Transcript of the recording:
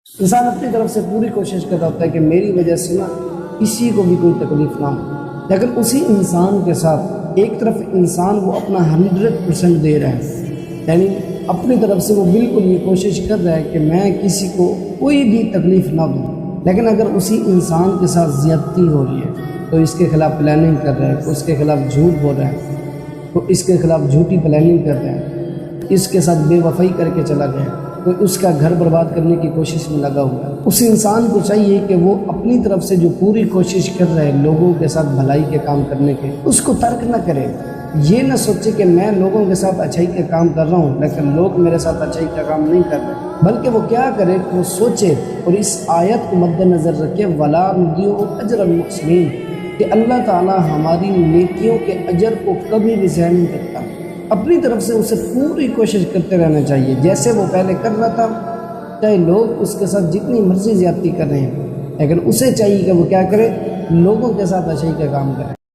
انسان اپنی طرف سے پوری کوشش کرتا ہوتا ہے کہ میری وجہ سے نا کسی کو بھی کوئی تکلیف نہ ہو، لیکن اسی انسان کے ساتھ ایک طرف انسان وہ اپنا 100% دے رہا ہے، یعنی اپنی طرف سے وہ بالکل یہ کوشش کر رہا ہے کہ میں کسی کو کوئی بھی تکلیف نہ دوں، لیکن اگر اسی انسان کے ساتھ زیادتی ہو رہی ہے تو اس کے خلاف پلاننگ کر رہا ہے، اس کے خلاف جھوٹ بول رہا ہے، تو اس کے خلاف جھوٹی پلاننگ کر رہا ہے، اس کے ساتھ بے وفائی کر کے چلا گیا، تو اس کا گھر برباد کرنے کی کوشش میں لگا ہوا ہے۔ اس انسان کو چاہیے کہ وہ اپنی طرف سے جو پوری کوشش کر رہے ہیں لوگوں کے ساتھ بھلائی کے کام کرنے کے، اس کو ترک نہ کرے۔ یہ نہ سوچے کہ میں لوگوں کے ساتھ اچھائی کا کام کر رہا ہوں لیکن لوگ میرے ساتھ اچھائی کا کام نہیں کر رہے، بلکہ وہ کیا کرے کہ وہ سوچے اور اس آیت کو مد نظر رکھے وَلَا نُضِيعُ أَجْرَ الْمُحْسِنِينَ، کہ اللہ تعالیٰ ہماری نیکیوں کے اجر کو کبھی بھی ضائع نہیں کرتا۔ اپنی طرف سے اسے پوری کوشش کرتے رہنا چاہیے جیسے وہ پہلے کر رہا تھا، چاہے لوگ اس کے ساتھ جتنی مرضی زیادتی کر رہے ہیں، لیکن اسے چاہیے کہ وہ کیا کرے، لوگوں کے ساتھ اچھائی کا کام کرے۔